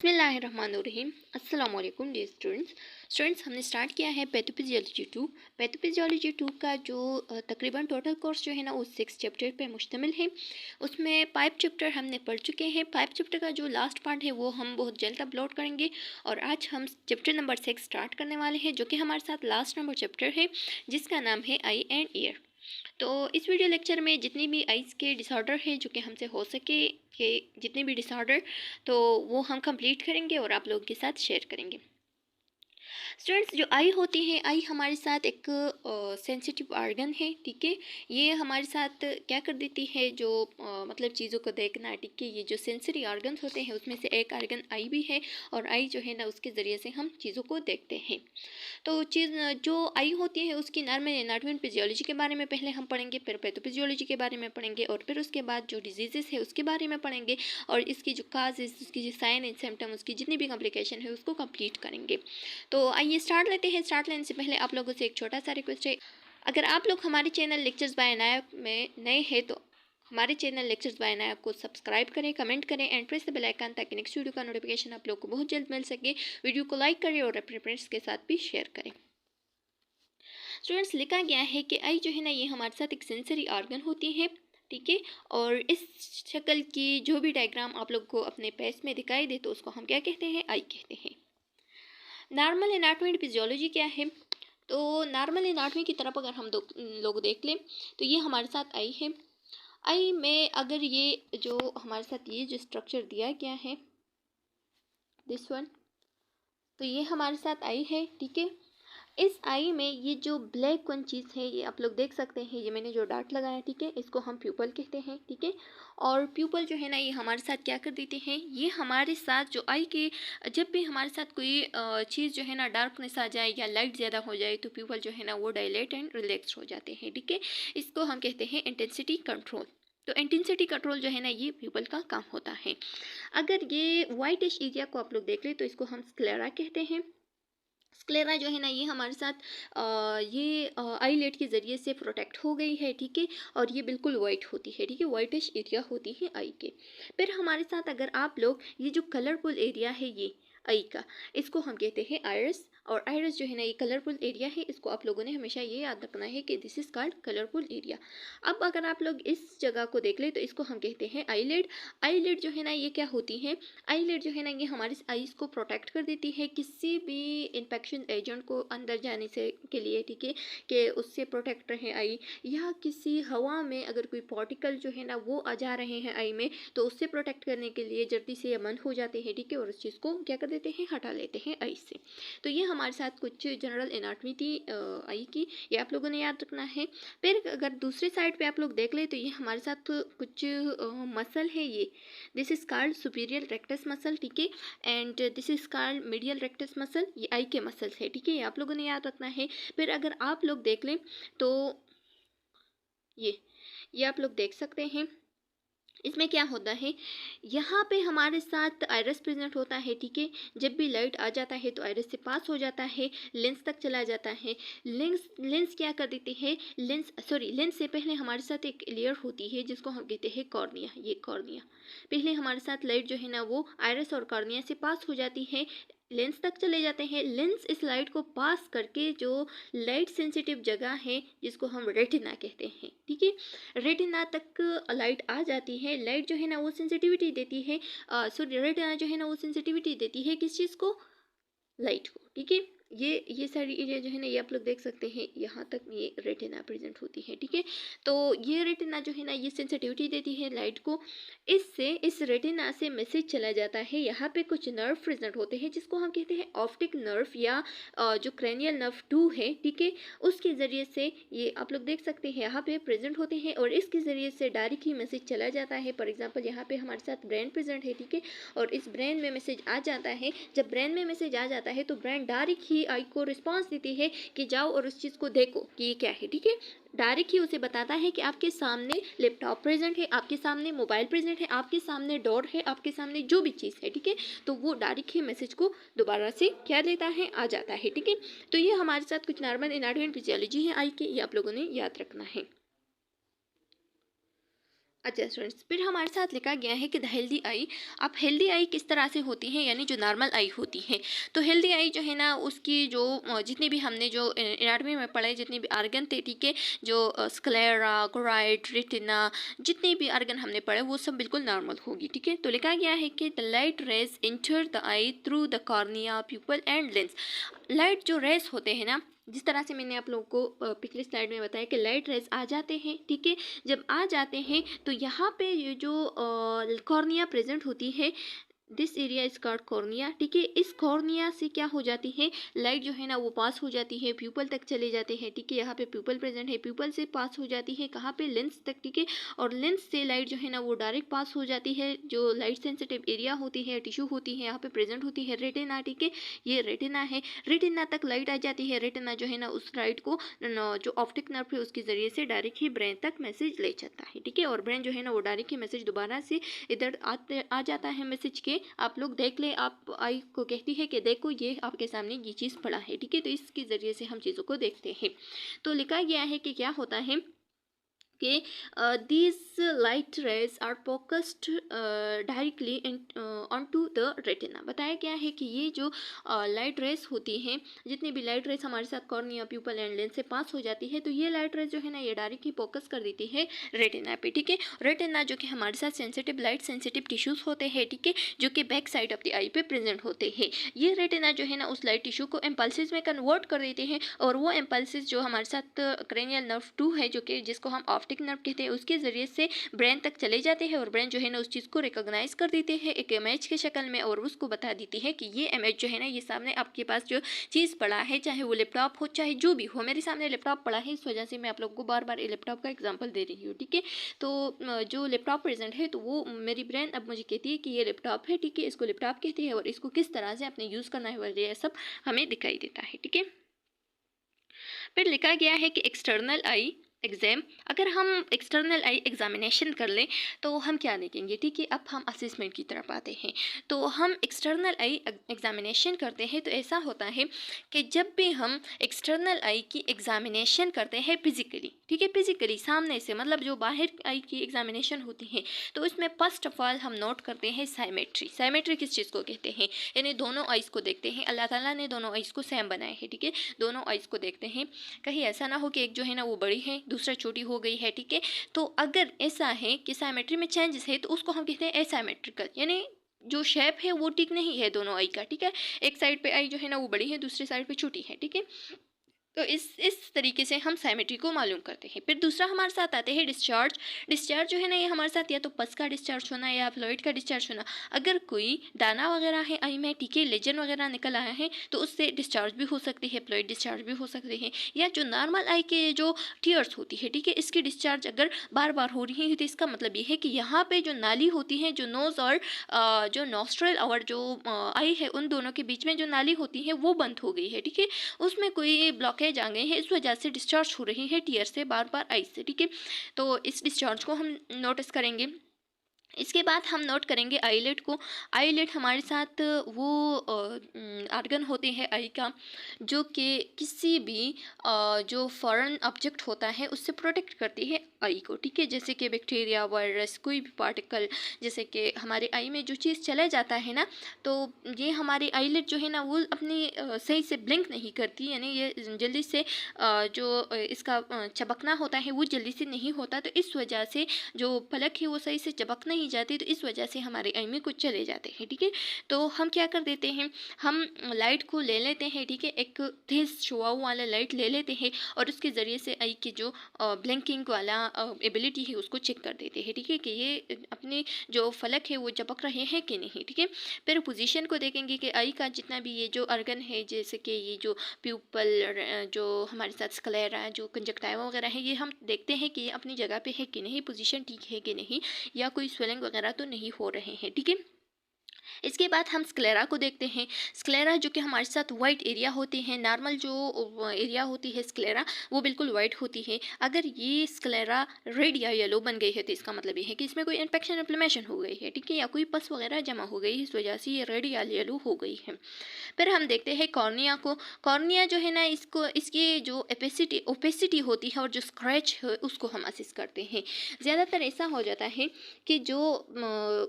बिस्मिल्लाहिर्रहमानिर्रहीम। अस्सलाम वालेकुम डियर स्टूडेंट्स, हमने स्टार्ट किया है पैथोफिजियोलॉजी 2 का जो तकरीबन टोटल कोर्स जो है ना वो 6 चैप्टर पे मुश्तमिल है। उसमें 5 चैप्टर हमने पढ़ चुके हैं। 5 चैप्टर का जो लास्ट पार्ट है वो हम बहुत जल्द अपलोड करेंगे और आज हम चैप्टर नंबर 6 स्टार्ट करने वाले हैं, जो कि हमारे साथ लास्ट नंबर चैप्टर है जिसका नाम है आई एंड ईयर। तो इस वीडियो लेक्चर में जितनी भी आइज़ के डिसऑर्डर हैं जो कि हमसे हो सके कि जितने भी डिसऑर्डर, तो वो हम कंप्लीट करेंगे और आप लोगों के साथ शेयर करेंगे। स्टूडेंट्स, जो आई होती है, आई हमारे साथ एक सेंसिटिव आर्गन है, ठीक है। ये हमारे साथ क्या कर देती है, जो मतलब चीज़ों को देखना, ठीक है। ये जो सेंसरी आर्गन्स होते हैं उसमें से एक आर्गन आई भी है और आई जो है ना उसके ज़रिए से हम चीज़ों को देखते हैं। तो चीज़ जो आई होती है उसकी नॉर्मल एनाटॉमी एंड फिजियोलॉजी के बारे में पहले हम पढ़ेंगे, फिर पैथोफिजियोलॉजी के बारे में पढ़ेंगे और फिर उसके बाद जो डिजीज़ेस है उसके बारे में पढ़ेंगे और इसकी जो काजेज़, उसकी जो साइन एंड सिम्टम, उसकी जितनी भी कॉम्प्लिकेशन है उसको कंप्लीट करेंगे। तो आइए स्टार्ट लेते हैं। स्टार्ट लेने से पहले आप लोगों से एक छोटा सा रिक्वेस्ट है, अगर आप लोग हमारे चैनल लेक्चर्स बाय नायब में नए हैं तो हमारे चैनल लेक्चर्स बाय नायब को सब्सक्राइब करें, कमेंट करें and press the bell icon ताकि नेक्स्ट वीडियो का नोटिफिकेशन आप लोग को बहुत जल्द मिल सके। वीडियो को लाइक करें और अपने फ्रेंड्स के साथ भी शेयर करें। स्टूडेंट्स, लिखा गया है कि आई जो है ना ये हमारे साथ एक सेंसरी ऑर्गन होती है, ठीक है। और इस शक्ल की जो भी डायग्राम आप लोग को अपने पेज में दिखाई दे तो उसको हम क्या कहते हैं, आई कहते हैं। नॉर्मल एनाटॉमी एंड फिजियोलॉजी क्या है, तो नॉर्मल एनाटॉमी की तरफ अगर हम लोग देख लें तो ये हमारे साथ आई है। आई में अगर ये जो हमारे साथ ये जो स्ट्रक्चर दिया गया है, दिस वन, तो ये हमारे साथ आई है, ठीक है। इस आई में ये जो ब्लैक वन चीज़ है ये आप लोग देख सकते हैं, ये मैंने जो डॉट लगाया, ठीक है, इसको हम प्यूपल कहते हैं, ठीक है। और प्यूपल जो है ना ये हमारे साथ क्या कर देते हैं, ये हमारे साथ जो आई के जब भी हमारे साथ कोई चीज़ जो है ना डार्कनेस आ जाए या लाइट ज़्यादा हो जाए तो प्यूपल जो है ना वो डायलेट एंड रिलैक्स हो जाते हैं, ठीक है। इसको हम कहते हैं इंटेंसिटी कंट्रोल। तो इंटेंसिटी कंट्रोल जो है ना ये प्यूपल का काम होता है। अगर ये वाइटिश एरिया को आप लोग देख ले तो इसको हम स्क्लेरा कहते हैं। स्क्लेरा जो है ना ये हमारे साथ ये आईलेट के ज़रिए से प्रोटेक्ट हो गई है, ठीक है। और ये बिल्कुल वाइट होती है, ठीक है, वाइटिश एरिया होती है आई के। फिर हमारे साथ अगर आप लोग ये जो कलरफुल एरिया है ये आई का, इसको हम कहते हैं आयरस। और आयरस जो है ना ये कलरफुल एरिया है, इसको आप लोगों ने हमेशा ये याद रखना है कि this is called colourful area. अब अगर आप लोग इस जगह को देख ले तो इसको हम कहते हैं आईलिड। आईलिड जो है ना ये क्या होती है, आईलिड जो है ना ये हमारे आईज को प्रोटेक्ट कर देती है किसी भी इन्फेक्शन एजेंट को अंदर जाने से के लिए, ठीक है, कि उससे प्रोटेक्ट रहे आई। या किसी हवा में अगर कोई पार्टिकल जो है ना वो आ जा रहे हैं आई में तो उससे प्रोटेक्ट करने के लिए जल्दी से बंद हो जाते हैं, ठीक है, और उस चीज़ को क्या कर देते हैं, हटा लेते हैं आई से। तो ये हमारे साथ कुछ जनरल एनाटॉमी थी आई की, ये आप लोगों ने याद रखना है। फिर अगर दूसरे साइड पे आप लोग देख ले तो ये हमारे साथ कुछ मसल है, ये this is called superior rectus muscle, ठीक है। And this is called medial rectus muscle, ये आई के मसल्स है, ठीक है, ये आप लोगों ने याद रखना है। फिर अगर आप लोग देख लें तो ये आप लोग देख सकते हैं, इसमें क्या होता है, यहाँ पे हमारे साथ आयरस प्रेजेंट होता है, ठीक है। जब भी लाइट आ जाता है तो आयरस से पास हो जाता है, लेंस तक चला जाता है। लेंस क्या कर देती है, लेंस से पहले हमारे साथ एक लेयर होती है जिसको हम कहते हैं कॉर्निया। ये कॉर्निया पहले हमारे साथ लाइट जो है ना वो आयरस और कॉर्निया से पास हो जाती है, लेंस तक चले जाते हैं। लेंस इस लाइट को पास करके जो लाइट सेंसिटिव जगह है जिसको हम रेटिना कहते हैं, ठीक है, रेटिना तक लाइट आ जाती है। लाइट जो है ना वो सेंसिटिविटी देती है, सॉरी, रेटिना जो है ना वो सेंसिटिविटी देती है किस चीज़ को, लाइट को, ठीक है। ये सारी एरिया जो है ना ये आप लोग देख सकते हैं, यहाँ तक ये रेटिना प्रेजेंट होती है, ठीक है। तो ये रेटिना जो है ना ये सेंसिटिविटी देती है लाइट को, इससे इस रेटिना से मैसेज चला जाता है। यहाँ पे कुछ नर्व प्रेजेंट होते हैं जिसको हम कहते हैं ऑप्टिक नर्व या जो क्रेनियल नर्व 2 है, ठीक है, उसके ज़रिए से ये आप लोग देख सकते हैं यहाँ पे प्रेजेंट होते हैं और इसके ज़रिए से डायरेक्ट ही मैसेज चला जाता है। फॉर एग्जाम्पल यहाँ पे हमारे साथ ब्रेन प्रेजेंट है, ठीक है, और इस ब्रेन में मैसेज आ जाता है। जब ब्रेन में मैसेज आ जाता है तो ब्रेन डायरेक्ट ही आई को रिस्पांस देती है कि जाओ और उस चीज़ को देखो कि ये क्या है, ठीक है। डायरेक्ट ही उसे बताता है कि आपके सामने लैपटॉप प्रेजेंट है, आपके सामने मोबाइल प्रेजेंट है, आपके सामने डोर है, आपके सामने जो भी चीज़ है, ठीक है। तो वो डायरेक्ट ही मैसेज को दोबारा से क्या लेता है, आ जाता है, ठीक है। तो ये हमारे साथ कुछ नॉर्मल एनाटॉमी एंड फिजियोलॉजी है आई के, ये आप लोगों ने याद रखना है। अच्छा स्टूडेंट्स, फिर हमारे साथ लिखा गया है कि द हेल्दी आई। अब हेल्दी आई किस तरह से होती है, यानी जो नॉर्मल आई होती है। तो हेल्दी आई जो है ना, उसकी जो जितनी भी हमने जो एनाटॉमी में पढ़े, जितने भी आर्गन थे, ठीक है, जो स्क्लेरा, कोराइड, रेटिना, जितने भी आर्गन हमने पढ़े वो सब बिल्कुल नॉर्मल होगी, ठीक है। तो लिखा गया है कि the light rays enter the eye through the cornea, pupil and lens. Light जो रेस होते हैं ना, जिस तरह से मैंने आप लोगों को पिछली स्लाइड में बताया कि लाइट रेस आ जाते हैं, ठीक है। जब आ जाते हैं तो यहाँ पे ये जो कॉर्निया प्रेजेंट होती है, this area is called cornea, ठीक है। इस कॉर्निया से क्या हो जाती है, लाइट जो है ना वो पास हो जाती है, प्यूपल तक चले जाते हैं, ठीक है। यहाँ पे प्यूपल प्रेजेंट है, प्यूपल से पास हो जाती है कहाँ पे, लेंस तक, ठीक है। और लेंस से लाइट जो है ना वो डायरेक्ट पास हो जाती है, जो लाइट सेंसिटिव एरिया होती है, टिश्यू होती है, यहाँ पे प्रेजेंट होती है रेटिना, ठीक है। ये रेटिना है, रेटिना तक लाइट आ जाती है। रेटिना जो है ना उस लाइट को जो ऑप्टिक नर्व है उसके जरिए से डायरेक्ट ही ब्रेन तक मैसेज ले जाता है, ठीक है। और ब्रेन जो है ना वो डायरेक्ट ही मैसेज दोबारा से इधर आ जाता है मैसेज के, आप लोग देख ले, आप आई को कहती है कि देखो ये आपके सामने ये चीज़ पड़ा है, ठीक है। तो इसके ज़रिए से हम चीज़ों को देखते हैं। तो लिखा गया है कि क्या होता है कि these light rays are focused directly onto the retina। बताया गया है कि ये जो लाइट रेस होती हैं, जितनी भी लाइट रेस हमारे साथ कॉर्निया, प्यूपल एंड लेंस से पास हो जाती है, तो ये लाइट रेस जो है ना ये डायरेक्ट ही फोकस कर देती है रेटिना पे, ठीक है। रेटिना जो कि हमारे साथ सेंसिटिव लाइट सेंसिटिव टिश्यूज होते हैं, ठीक है, जो कि बैक साइड ऑफ द आई पे प्रेजेंट होते हैं। ये रेटिना जो है ना उस लाइट टिश्यू को इम्पल्सिस में कन्वर्ट कर देते हैं, और वो इम्पल्सिस जो हमारे साथ क्रेनियल नर्व 2 है, जो कि जिसको हम ऑप्टिक नर्व कहते हैं, उसके ज़रिए से ब्रेन तक चले जाते हैं, और ब्रेन जो है ना उस चीज़ को रिकॉग्नाइज कर देते हैं एक इमेज के शक्ल में, और उसको बता देती है कि ये इमेज जो है ना ये सामने आपके पास जो चीज़ पड़ा है, चाहे वो लैपटॉप हो चाहे जो भी हो, मेरे सामने लैपटॉप पड़ा है, इस वजह से मैं आप लोगों को बार बार लैपटॉप का एग्जाम्पल दे रही हूँ, ठीक है। तो जो लैपटॉप प्रेजेंट है, तो वो मेरी ब्रेन अब मुझे कहती है कि ये लैपटॉप है, ठीक है, इसको लैपटॉप कहती है, और इसको किस तरह से अपने यूज़ करना है वगैरह सब हमें दिखाई देता है, ठीक है। फिर लिखा गया है कि एक्सटर्नल आई एग्ज़ाम। अगर हम एक्सटर्नल आई एग्जामिनेशन कर लें तो हम क्या देखेंगे, ठीक है। अब हम असेसमेंट की तरफ आते हैं। तो हम एक्सटर्नल आई एग्जामिनेशन करते हैं तो ऐसा होता है कि जब भी हम एक्सटर्नल आई की एग्जामिनेशन करते हैं फिजिकली, ठीक है, फिजिकली सामने से, मतलब जो बाहर आई की एग्जामिनेशन होती है, तो उसमें फर्स्ट ऑफ ऑल हम नोट करते हैं साइमेट्री। साइमेट्री किस चीज़ को कहते हैं, यानी दोनों आइज़ को देखते हैं। अल्लाह ताला ने दोनों आइज़ को सेम बनाए हैं, ठीक है, दोनों आइज़ को देखते हैं। कहीं ऐसा ना हो कि एक जो है ना वो बड़ी है दूसरा छोटी हो गई है, ठीक है। तो अगर ऐसा है कि साइमेट्री में चेंजेस है तो उसको हम कहते हैं एसाइमेट्रिकल, यानी जो शेप है वो ठीक नहीं है दोनों आई का, ठीक है। एक साइड पे आई जो है ना वो बड़ी है, दूसरी साइड पे छोटी है, ठीक है। तो इस तरीके से हम साइमेट्री को मालूम करते हैं। फिर दूसरा हमारे साथ आते हैं डिस्चार्ज। डिस्चार्ज जो है ना ये हमारे साथ या तो पस का डिस्चार्ज होना या फ्लूइड का डिस्चार्ज होना। अगर कोई दाना वगैरह है आई में, ठीक है, लेजन वगैरह निकल आया है, तो उससे डिस्चार्ज भी हो सकती है, फ्लूइड डिस्चार्ज भी हो सकते हैं। या जो नॉर्मल आई के जो टीयर्स होती है, ठीक है, इसकी डिस्चार्ज अगर बार बार हो रही है तो इसका मतलब ये है कि यहाँ पे जो नाली होती है, जो नोज़ और जो नॉस्ट्रल और जो आई है, उन दोनों के बीच में जो नाली होती है वो बंद हो गई है, ठीक है, उसमें कोई ब्लॉकेज आ गए हैं, इस वजह से डिस्चार्ज हो रही है टीयर से बार बार आई से, ठीक है। तो इस डिस्चार्ज को हम नोटिस करेंगे। इसके बाद हम नोट करेंगे आईलेट को। आईलेट हमारे साथ वो आर्गन होते हैं आई का, जो कि किसी भी जो फॉरेन ऑब्जेक्ट होता है उससे प्रोटेक्ट करती है आई को, ठीक है, जैसे कि बैक्टीरिया, वायरस, कोई भी पार्टिकल, जैसे कि हमारे आई में जो चीज़ चला जाता है ना, तो ये हमारी आईलेट जो है ना वो अपनी सही से ब्लिंक नहीं करती, यानी ये जल्दी से जो इसका चबकना होता है वो जल्दी से नहीं होता, तो इस वजह से जो पलक है वो सही से चबक नहीं जाती, तो इस वजह से हमारे आई में कुछ चले जाते हैं, ठीक है। तो हम क्या कर देते हैं, हम लाइट को ले लेते हैं, ठीक है, एक तेज शुआऊ वाला लाइट ले लेते हैं, और उसके ज़रिए से आई की जो ब्लिंकिंग वाला एबिलिटी है उसको चेक कर देते हैं, ठीक है, कि ये अपने जो फलक है वो चपक रहे हैं कि नहीं, ठीक है। फिर पोजीशन को देखेंगे कि आई का जितना भी ये जो अर्गन है, जैसे कि ये जो प्यूपल, जो हमारे साथ स्क्लेरा, जो कंजक्टाइवा वगैरह है, ये हम देखते हैं कि ये अपनी जगह पे है कि नहीं, पोजीशन ठीक है कि नहीं, या कोई स्वेलिंग वगैरह तो नहीं हो रहे हैं, ठीक है। इसके बाद हम स्क्लेरा को देखते हैं। स्क्लेरा जो कि हमारे साथ वाइट एरिया होती है, नॉर्मल जो एरिया होती है स्क्लेरा वो बिल्कुल वाइट होती है। अगर ये स्क्लेरा रेड या येलो बन गई है तो इसका मतलब ये है कि इसमें कोई इन्फेक्शन इन्फ्लेमेशन हो गई है, ठीक है, या कोई पस वगैरह जमा हो गई, इस वजह से ये रेड या येलो हो गई है। फिर हम देखते हैं कॉर्निया को। कॉर्निया जो है ना, इसको इसकी जो ओपेसिटी होती है और जो स्क्रैच है उसको हम असिस्ट करते हैं। ज़्यादातर ऐसा हो जाता है कि जो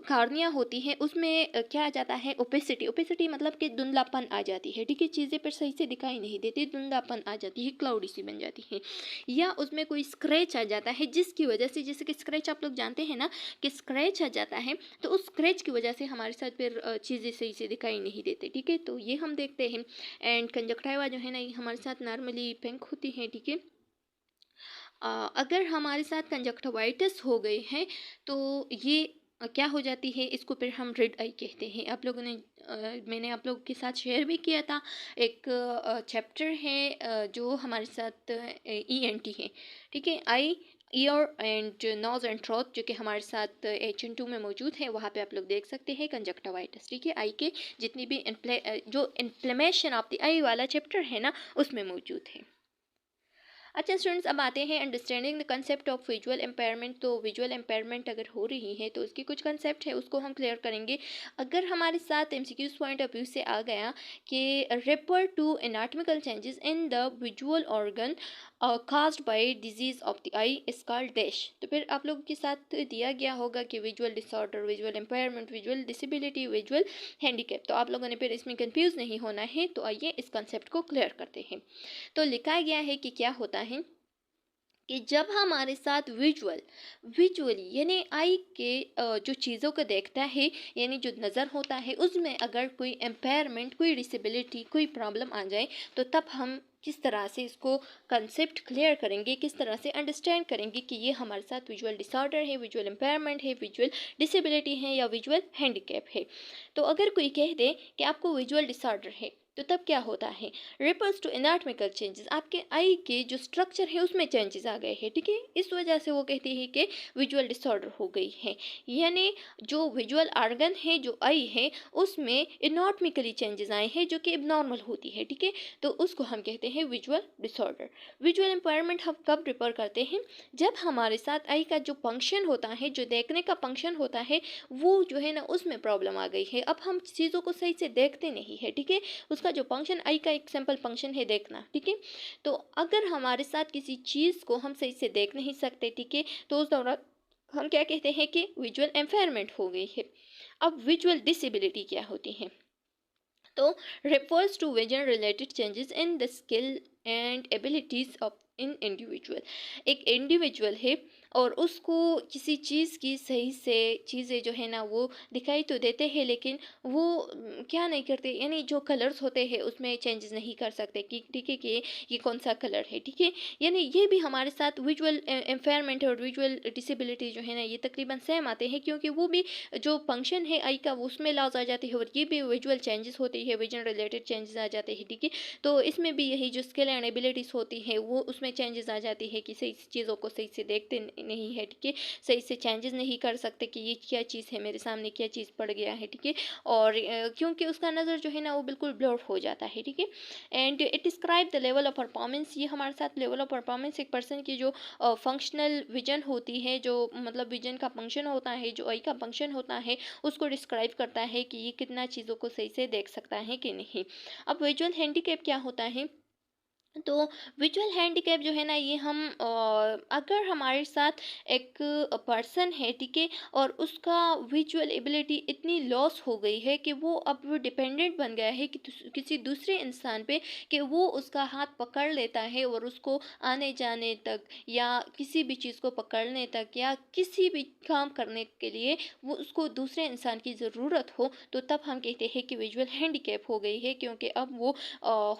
कॉर्निया होती है उसमें क्या आ जाता है, ओपेसिटी मतलब कि धुंधलापन आ जाती है, ठीक है, चीज़ें पर सही से दिखाई नहीं देती, धुंधलापन आ जाती है, क्लाउडी सी बन जाती है, या उसमें कोई स्क्रैच आ जाता है जिसकी वजह से, जैसे कि स्क्रैच आप लोग जानते हैं ना कि स्क्रैच आ जाता है, तो उस स्क्रैच की वजह से हमारे साथ फिर चीज़ें सही से दिखाई नहीं देती, ठीक है, तो ये हम देखते हैं। एंड कंजक्टिवा जो है ना, ये हमारे साथ नॉर्मली पिंक होती है, ठीक है। अगर हमारे साथ कंजक्टिवाइटिस हो गई है तो ये क्या हो जाती है, इसको फिर हम रेड आई कहते हैं। आप लोगों ने मैंने आप लोगों के साथ शेयर भी किया था, एक चैप्टर है जो हमारे साथ ENT है, ठीक है, eye ear and nose and throat, जो कि हमारे साथ HN2 में मौजूद है, वहाँ पे आप लोग देख सकते हैं कंजक्टिवाइटिस, ठीक है, आई के जितनी भी जो इन्फ्लेमेशन ऑफ द आई वाला चैप्टर है ना उसमें मौजूद है। अच्छा स्टूडेंट्स, अब आते हैं understanding the concept of visual impairment. तो विजुअल एम्पायरमेंट अगर हो रही है तो उसकी कुछ कंसेप्ट है, उसको हम क्लियर करेंगे। अगर हमारे साथ MCQs पॉइंट ऑफ व्यू से आ गया कि refer to anatomical changes in the visual organ caused by disease of the eye is called dash, तो फिर आप लोगों के साथ दिया गया होगा कि visual disorder, visual impairment, visual disability, visual handicap. तो आप लोगों ने फिर इसमें कंफ्यूज नहीं होना है, तो आइए इस कंसेप्ट को क्लियर करते हैं। तो लिखा गया है कि क्या होता है कि जब हमारे साथ विजुअली यानी आई के जो चीज़ों को देखता है, यानी जो नज़र होता है, उसमें अगर कोई एम्पेयरमेंट, कोई डिसेबिलिटी, कोई प्रॉब्लम आ जाए, तो तब हम किस तरह से इसको कंसेप्ट क्लियर करेंगे, किस तरह से अंडरस्टैंड करेंगे कि ये हमारे साथ विजुअल डिसऑर्डर है, विजुअल एम्पेयरमेंट है, विजुअल डिसेबिलिटी है या विजुअल हैंडीकैप है। तो अगर कोई कह दे कि आपको विजुअल डिसऑर्डर है, तो तब क्या होता है, रिफर्स टू एनाटॉमिकल चेंजेस, आपके आई के जो स्ट्रक्चर है उसमें चेंजेस आ गए हैं, ठीक है, इस वजह से वो कहते हैं कि विजुअल डिसऑर्डर हो गई है। यानी जो विजुअल ऑर्गन है, जो आई है, उसमें एनाटॉमिकली चेंजेस आए हैं जो कि एबनॉर्मल होती है, ठीक है, तो उसको हम कहते हैं विजुअल डिसऑर्डर। विजुअल एम्पायरमेंट हम कब रिफर करते हैं, जब हमारे साथ आई का जो फंक्शन होता है, जो देखने का फंक्शन होता है, वो जो है ना उसमें प्रॉब्लम आ गई है, अब हम चीज़ों को सही से देखते नहीं है, ठीक है, उसका जो फंक्शन आई का एक सिंपल फंक्शन है देखना, ठीक है, तो अगर हमारे साथ किसी चीज़ को हम सही से देख नहीं सकते, ठीक है, तो उस दौरान हम क्या कहते हैं कि विजुअल एम्पेयरमेंट हो गई है। अब विजुअल डिसेबिलिटी क्या होती है, तो refers to vision related changes in the skill and abilities of in individual, एक इंडिविजुअल है और उसको किसी चीज़ की सही से चीज़ें जो है ना वो दिखाई तो देते हैं, लेकिन वो क्या नहीं करते, यानी जो कलर्स होते हैं उसमें चेंजेस नहीं कर सकते कि ठीक है कि ये कौन सा कलर है, ठीक है, यानी ये भी हमारे साथ विजुअल एम्पेयरमेंट और विजुअल डिसेबिलिटी जो है ना ये तकरीबन सेम आते हैं, क्योंकि वो भी जो फंक्शन है आई का वो उसमें लॉस आ जाती है और ये भी विजुअल चेंजेस होती है, विजन रिलेटेड चेंजेस आ जाते हैं, ठीक है, तो इसमें भी यही जो स्किल एंड एबिलिटीज़ होती है वो उसमें चेंजेस आ जाती है कि सही चीज़ों को सही से देखते नहीं है, ठीक है, सही से चेंजेस नहीं कर सकते कि ये क्या चीज़ है मेरे सामने, क्या चीज़ पड़ गया है, ठीक है, और क्योंकि उसका नज़र जो है ना वो बिल्कुल ब्लर हो जाता है, ठीक है। And it describe the level of performance, ये हमारे साथ लेवल ऑफ परफॉर्मेंस एक पर्सन की जो फंक्शनल विजन होती है, जो मतलब विजन का फंक्शन होता है, जो आई का फंक्शन होता है, उसको डिस्क्राइब करता है कि ये कितना चीज़ों को सही से देख सकता है कि नहीं। अब विजुअल हैंडीकैप क्या होता है, तो विजुअल हैंडीकैप जो है ना ये हम अगर हमारे साथ एक पर्सन है, ठीक है, और उसका विजुअल एबिलिटी इतनी लॉस हो गई है कि वो अब वो डिपेंडेंट बन गया है कि किसी दूसरे इंसान पे, कि वो उसका हाथ पकड़ लेता है और उसको आने जाने तक या किसी भी चीज़ को पकड़ने तक या किसी भी काम करने के लिए वो उसको दूसरे इंसान की ज़रूरत हो, तो तब हम कहते हैं कि विजुअल हैंडीकैप हो गई है, क्योंकि अब वो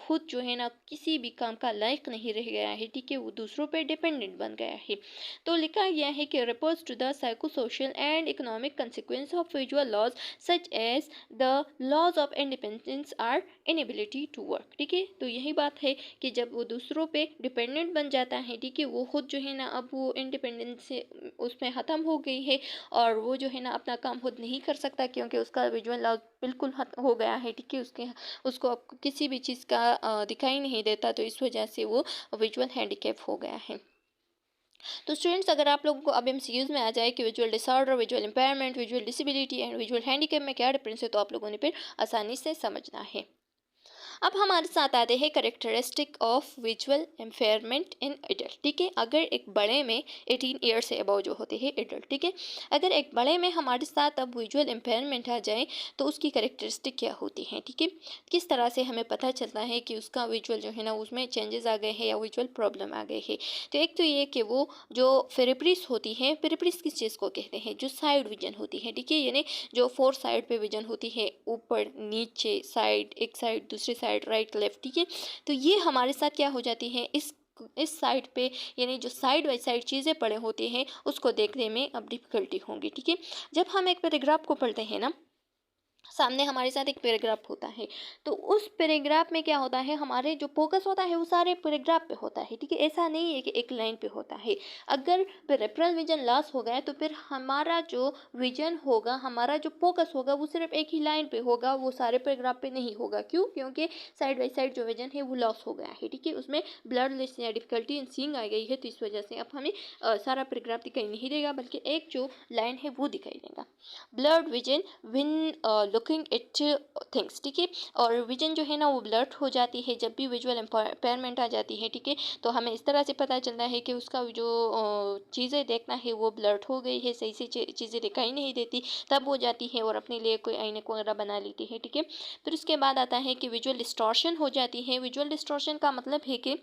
खुद जो है ना किसी भी काम का लायक नहीं रह गया है, ठीक है, वो दूसरों पे डिपेंडेंट बन गया है। तो लिखा गया है कि reports to the psychosocial and economic consequence of visual loss such as the loss of independence or inability to work, ठीक है, तो यही बात है कि जब वो दूसरों पे डिपेंडेंट बन जाता है, ठीक है, वो खुद जो है ना अब वो इंडिपेंडेंस से उसमें ख़त्म हो गई है और वो जो है ना अपना काम खुद नहीं कर सकता, क्योंकि उसका विजुअल लॉज बिल्कुल हो गया है, ठीक है, उसको अब किसी भी चीज़ का दिखाई नहीं देता, तो इस वजह से वो विजुअल हैंडीकैप हो गया है। तो स्टूडेंट्स, अगर आप लोगों को अब एमसीक्यूज में आ जाए कि visual disorder, visual impairment, visual disability and visual handicap में क्या डिफरेंस है, तो आप लोगों ने फिर आसानी से समझना है। अब हमारे साथ आते हैं characteristic of visual impairment in adult, ठीक है। अगर एक बड़े में 18 ईयर से अबव जो होते हैं एडल्ट, ठीक है, अगर एक बड़े में हमारे साथ अब विजुअल इम्पेयरमेंट आ जाए तो उसकी करेक्टरिस्टिक क्या होती हैं, ठीक है, किस तरह से हमें पता चलता है कि उसका विजुअल जो है ना उसमें चेंजेस आ गए हैं या विजुअल प्रॉब्लम आ गए हैं। तो एक तो ये कि वो जो पेरिप्रिस होती है, पेरिप्रिस किस चीज़ को कहते हैं, जो साइड विजन होती है, ठीक है, यानी जो 4 साइड पे विजन होती है, ऊपर नीचे साइड, एक साइड दूसरी साइड, राइट लेफ्ट, ठीक है। तो ये हमारे साथ क्या हो जाती है, इस साइड पे, यानी जो साइड बाई साइड चीज़ें पड़े होती हैं उसको देखने में अब डिफ़िकल्टी होंगी, ठीक है। जब हम एक पैराग्राफ को पढ़ते हैं ना, सामने हमारे साथ एक पैराग्राफ होता है, तो उस पैराग्राफ में क्या होता है, हमारे जो फोकस होता है वो सारे पैराग्राफ पे होता है, ठीक है। ऐसा नहीं है कि एक लाइन पे होता है। अगर पेरिफेरल विजन लॉस हो गया तो फिर हमारा जो विजन होगा, हमारा जो फोकस होगा वो सिर्फ एक ही लाइन पे होगा, वो सारे पैराग्राफ पे नहीं होगा। क्यों? क्योंकि साइड बाई साइड जो विजन है वो लॉस हो गया है, ठीक है, उसमें ब्लडनेस या डिफिकल्टी इन सीइंग आ गई है, तो इस वजह से अब हमें सारा पैराग्राफ दिखाई नहीं देगा, बल्कि एक जो लाइन है वो दिखाई देगा। Blurred vision win looking at things, ठीक है, और विजन जो है ना वो ब्लर्ड हो जाती है जब भी विजुअल इम्पेयरमेंट आ जाती है, ठीक है। तो हमें इस तरह से पता चलता है कि उसका जो चीज़ें देखना है वो ब्लर्ड हो गई है, सही से चीज़ें दिखाई नहीं देती, तब हो जाती है और अपने लिए कोई ऐनक वगैरह बना लेती है, ठीक है। फिर उसके बाद आता है कि विजुअल डिस्टॉर्शन हो जाती है। विजुअल डिस्टॉर्शन का मतलब है कि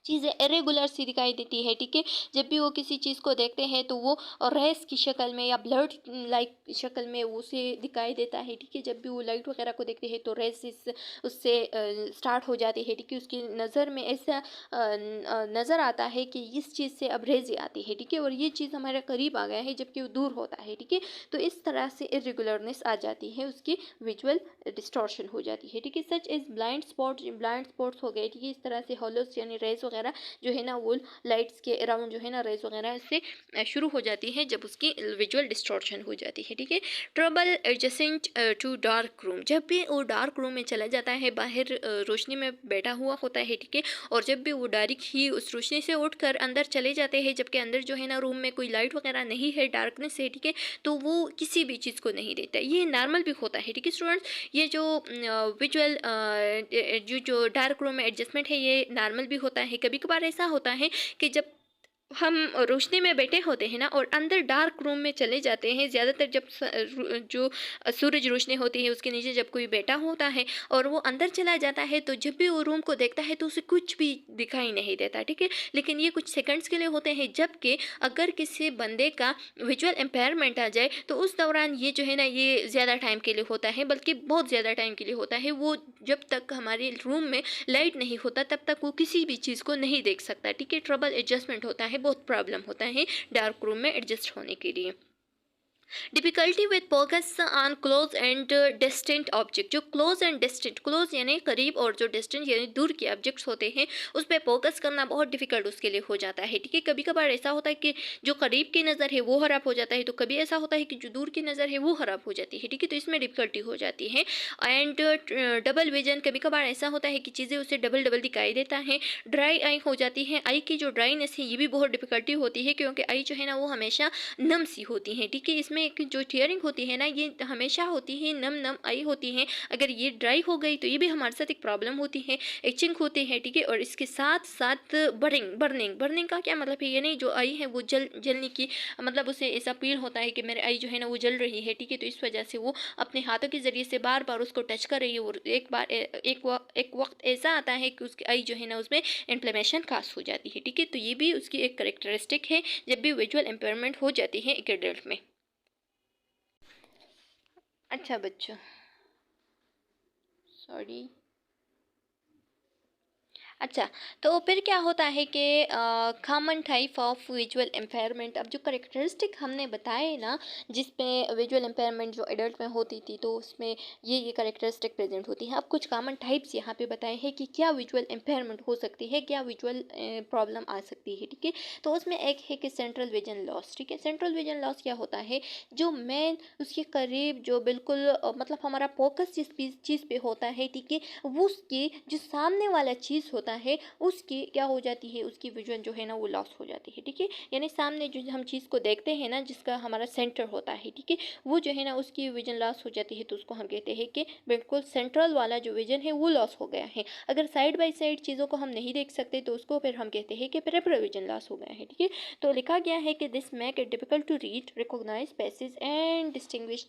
चीज़ें इरेगुलर सी दिखाई देती है, ठीक है। जब भी वो किसी चीज़ को देखते हैं तो वो रेस की शक्ल में या ब्लड लाइक शक्ल में उसे दिखाई देता है, ठीक है। जब भी वो लाइट वगैरह को देखते हैं तो रेस उससे स्टार्ट हो जाती है, ठीक है। उसकी नज़र में ऐसा नज़र आता है कि इस चीज़ से अब रेज आती है, ठीक है, और ये चीज़ हमारे करीब आ गया है जबकि वो दूर होता है, ठीक है। तो इस तरह से इरेगुलरनेस आ जाती है, उसकी विजुअल डिस्टॉर्शन हो जाती है, ठीक है। सच इज ब्लाइंड स्पॉट्स हो गए, ठीक है। इस तरह से हॉलोस यानी रेज वगैरह जो है ना वो लाइट्स के अराउंड जो है ना रेज वगैरह इससे शुरू हो जाती है जब उसकी विजुअल डिस्टॉर्शन हो जाती है, ठीक है। Trouble adjusting to dark room, जब भी वो डार्क रूम में चला जाता है, बाहर रोशनी में बैठा हुआ होता है, ठीक है, और जब भी वो डायरेक्ट ही उस रोशनी से उठकर अंदर चले जाते हैं जबकि अंदर जो है ना रूम में कोई लाइट वगैरह नहीं है, डार्कनेस है, ठीक है, तो वो किसी भी चीज़ को नहीं देखता। ये नॉर्मल भी होता है, ठीक है स्टूडेंट्स। ये जो विजुअल जो डार्क रूम में एडजस्टमेंट है ये नॉर्मल भी होता है। कभी कभार ऐसा होता है कि जब हम रोशनी में बैठे होते हैं ना और अंदर डार्क रूम में चले जाते हैं, ज़्यादातर जब जो सूरज रोशनी होती है उसके नीचे जब कोई बैठा होता है और वो अंदर चला जाता है तो जब भी वो रूम को देखता है तो उसे कुछ भी दिखाई नहीं देता, ठीक है। लेकिन ये कुछ सेकंड्स के लिए होते हैं, जबकि अगर किसी बंदे का विजुअल इम्पेयरमेंट आ जाए तो उस दौरान ये जो है ना ये ज़्यादा टाइम के लिए होता है, बल्कि बहुत ज़्यादा टाइम के लिए होता है। वो जब तक हमारे रूम में लाइट नहीं होता तब तक वो किसी भी चीज़ को नहीं देख सकता, ठीक है। ट्रबल एडजस्टमेंट होता है, बहुत प्रॉब्लम होता है डार्क रूम में एडजस्ट होने के लिए। Difficulty with focus on close and distant object, जो क्लोज एंड डिस्टेंट, क्लोज यानी करीब और जो डिस्टेंट यानी दूर के ऑब्जेक्ट्स होते हैं उस पर फोकस करना बहुत डिफिकल्ट उसके लिए हो जाता है, ठीक है। कभी कभार ऐसा होता है कि जो करीब की नज़र है वो खराब हो जाता है, तो कभी ऐसा होता है कि जो दूर की नज़र है वो खराब हो जाती है, ठीक है। तो इसमें डिफिकल्टी हो जाती है। एंड डबल विजन, कभी कभार ऐसा होता है कि चीज़ें उसे डबल डबल दिखाई देता है। ड्राई आई हो जाती है, आई की जो ड्राइनेस है ये भी बहुत डिफिकल्टी होती है क्योंकि आई जो है ना वो हमेशा नम सी होती है, ठीक है। इसमें एक जो टीयरिंग होती है ना ये हमेशा होती है, नम नम आई होती है। अगर ये ड्राई हो गई तो ये भी हमारे साथ एक प्रॉब्लम होती है, इचिंग होती है, ठीक है। और इसके साथ साथ बर्निंग का क्या मतलब है, ये नहीं जो आई है वो जलने की मतलब उसे ऐसा फील होता है कि मेरे आई जो है ना वो जल रही है, ठीक है। तो इस वजह से वो अपने हाथों के ज़रिए से बार बार उसको टच कर रही है और एक वक्त ऐसा आता है कि उसकी आई जो है ना उसमें इन्फ्लेमेशन खास हो जाती है, ठीक है। तो ये भी उसकी एक करेक्टरिस्टिक है जब भी विजुअल इम्पेयरमेंट हो जाती है एक एडल्ट में। अच्छा बच्चों, सॉरी, अच्छा, तो फिर क्या होता है कि common type of visual impairment, अब जो करेक्टरिस्टिक हमने बताए ना, जिस पे विजुअल इम्पेयरमेंट जो एडल्ट में होती थी, तो उसमें ये करेक्टरिस्टिक प्रेजेंट होती हैं। अब कुछ कॉमन टाइप्स यहाँ पे बताए हैं कि क्या विजुअल इम्पेयरमेंट हो सकती है, क्या विजुअल प्रॉब्लम आ सकती है, ठीक है। तो उसमें एक है कि सेंट्रल विजन लॉस, ठीक है। सेंट्रल विजन लॉस क्या होता है, जो मेन उसके करीब जो बिल्कुल मतलब हमारा फोकस जिस चीज़ पे होता है, ठीक है, वो उसकी जो सामने वाला चीज़ होता है उसकी क्या हो जाती है, उसकी विजन जो है ना वो लॉस हो जाती है, ठीक है। यानी सामने जो हम चीज़ को देखते हैं ना, जिसका हमारा सेंटर होता है, ठीक है, वो जो है ना उसकी विजन लॉस हो जाती है, तो उसको हम कहते हैं कि बिल्कुल सेंट्रल वाला जो विजन है वो लॉस हो गया है। अगर साइड बाय साइड चीज़ों को हम नहीं देख सकते तो उसको फिर हम कहते हैं कि पेरिफेरल विजन लॉस हो गया है, ठीक है। तो लिखा गया है कि this make it difficult to read, recognise passage and distinguish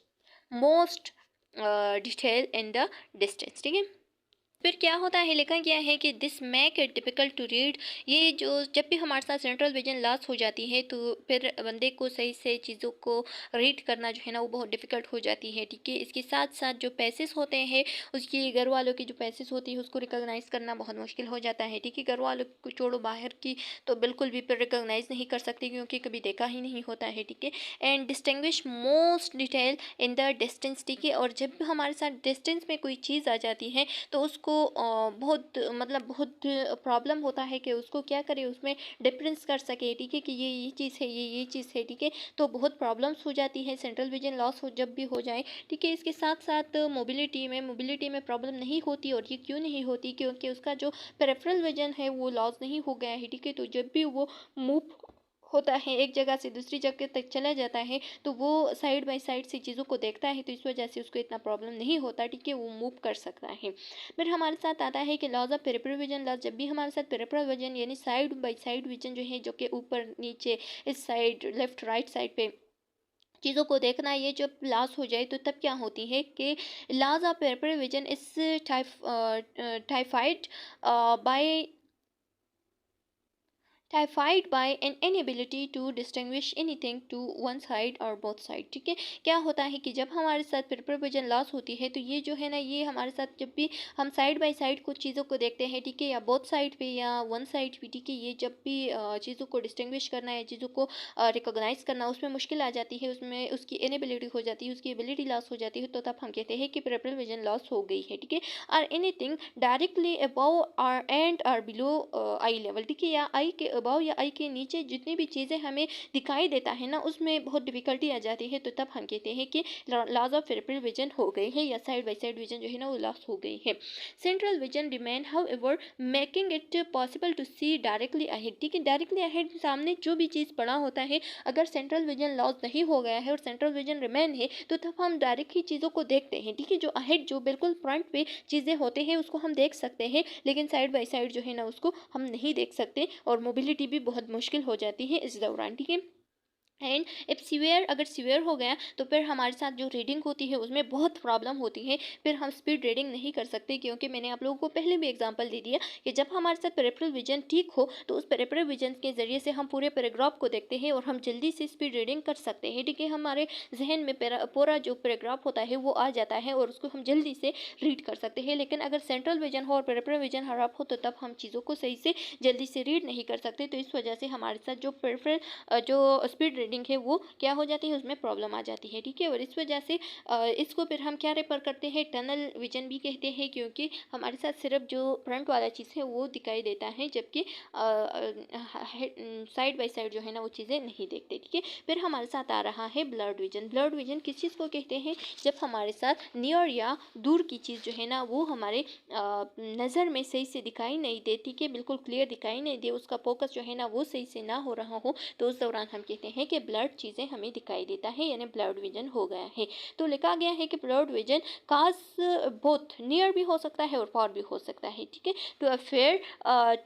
most detail in the distance, ठीक है। फिर क्या होता है, लिखा गया है कि this make it difficult to read, ये जो जब भी हमारे साथ सेंट्रल विजन लॉस हो जाती है तो फिर बंदे को सही से चीज़ों को रीड करना जो है ना वो बहुत डिफिकल्ट हो जाती है, ठीक है। इसके साथ साथ जो पैसेज होते हैं, उसकी घर वालों की जो पैसेज होती है उसको रिकॉग्नाइज करना बहुत मुश्किल हो जाता है, ठीक है। घर वालों को छोड़ो, बाहर की तो बिल्कुल भी फिर रिकॉग्नाइज नहीं कर सकते क्योंकि कभी देखा ही नहीं होता है, ठीक है। And distinguish most detail in the distance, ठीक है। और जब भी हमारे साथ डिस्टेंस में कोई चीज़ आ जाती है तो उसको बहुत मतलब बहुत प्रॉब्लम होता है कि उसको क्या करे, उसमें डिफरेंस कर सके, ठीक है, कि ये चीज़ है, ये चीज़ है, ठीक है। तो बहुत प्रॉब्लम्स हो जाती है सेंट्रल विजन लॉस हो जब भी हो जाए, ठीक है। इसके साथ साथ मोबिलिटी में प्रॉब्लम नहीं होती, और ये क्यों नहीं होती, क्योंकि उसका जो पेरिफेरल विजन है वो लॉस नहीं हो गया है, ठीक है। तो जब भी वो मूव होता है एक जगह से दूसरी जगह तक चला जाता है तो वो साइड बाय साइड से चीज़ों को देखता है, तो इस वजह से उसको इतना प्रॉब्लम नहीं होता, ठीक है, वो मूव कर सकता है। फिर हमारे साथ आता है कि loss of peripheral vision loss, जब भी हमारे साथ पेरिफेरल विजन यानी साइड बाय साइड विजन जो है, जो कि ऊपर नीचे इस साइड लेफ्ट राइट साइड पे चीज़ों को देखना, ये जब लॉस हो जाए तो तब क्या होती है कि loss of peripheral vision is typified by typified by an inability to distinguish anything to one side or both side, ठीक है। क्या होता है कि जब हमारे साथ पेरिफेरल विजन लॉस होती है तो ये जो है ना, ये हमारे साथ जब भी हम साइड बाय साइड कुछ चीज़ों को देखते हैं, ठीक है, या बोथ साइड पे या वन साइड पे, ठीक है, ये जब भी चीज़ों को डिस्टिंग्विश करना है, चीज़ों को रिकॉग्नाइज करना, उसमें मुश्किल आ जाती है, उसमें उसकी इनेबिलिटी हो जाती है, उसकी एबिलिटी लॉस हो जाती है, तो तब हम कहते हैं कि पेरिफेरल विजन लॉस हो गई है, ठीक है। और एनीथिंग डायरेक्टली अबव और एंड और बिलो आई लेवल, ठीक है, या आई के अबव या आई के नीचे जितनी भी चीज़ें हमें दिखाई देता है ना, उसमें बहुत डिफिकल्टी आ जाती है, तो तब हम कहते हैं कि लॉस ऑफ पेरिफेरल विजन हो गई है, या साइड बाय साइड विजन जो है ना वो लॉस हो गई है। Central vision remain however making it possible to see directly ahead, ठीक है। डायरेक्टली अहेड सामने जो भी चीज़ पड़ा होता है, अगर सेंट्रल विजन लॉस नहीं हो गया है और सेंट्रल विजन रिमेन है, तो तब हम डायरेक्ट ही चीज़ों को देखते हैं, ठीक है। जो अहेड जो बिल्कुल फ्रंट पे चीज़ें होते हैं उसको हम देख सकते हैं, लेकिन साइड बाय साइड जो है ना उसको हम नहीं देख सकते, और मोबिलिटी भी बहुत मुश्किल हो जाती है इस दौरान, ठीक है। एंड इफ सीवियर, अगर सीवियर हो गया तो फिर हमारे साथ जो रीडिंग होती है उसमें बहुत प्रॉब्लम होती है, फिर हम स्पीड रीडिंग नहीं कर सकते, क्योंकि मैंने आप लोगों को पहले भी एग्जांपल दे दिया कि जब हमारे साथ पेरिफेरल विजन ठीक हो तो उस पेरिफेरल विजन के ज़रिए से हम पूरे पैराग्राफ को देखते हैं और हम जल्दी से स्पीड रीडिंग कर सकते हैं, ठीक है। हमारे जहन में पूरा जो पैराग्राफ होता है वो आ जाता है और उसको हम जल्दी से रीड कर सकते हैं। लेकिन अगर सेंट्रल विजन हो और पेरिफेरल विजन खराब हो तो तब हम चीज़ों को सही से जल्दी से रीड नहीं कर सकते, तो इस वजह से हमारे साथ जो पेरिफेरल जो स्पीड रीडिंग है वो क्या हो जाती है, उसमें प्रॉब्लम आ जाती है, ठीक है। और इस वजह से इसको फिर हम क्या रेफर करते हैं, टनल विजन भी कहते हैं, क्योंकि हमारे साथ सिर्फ जो फ्रंट वाला चीज़ है वो दिखाई देता है, जबकि साइड बाय साइड जो है ना वो चीज़ें नहीं देखते, ठीक है। फिर हमारे साथ आ रहा है ब्लर्ड विजन। ब्लर्ड विजन किस चीज़ को कहते हैं, जब हमारे साथ नियर या दूर की चीज़ जो है ना वो हमारे नज़र में सही से दिखाई नहीं देती, कि बिल्कुल क्लियर दिखाई नहीं दे, उसका फोकस जो है ना वो सही से ना हो रहा हो, तो उस दौरान हम कहते हैं कि ब्लड चीज़ें हमें दिखाई देता है, यानी ब्लड विजन हो गया है। तो लिखा गया है कि ब्लड विजन काज बोथ नियर भी हो सकता है और फार भी हो सकता है, ठीक है। To appear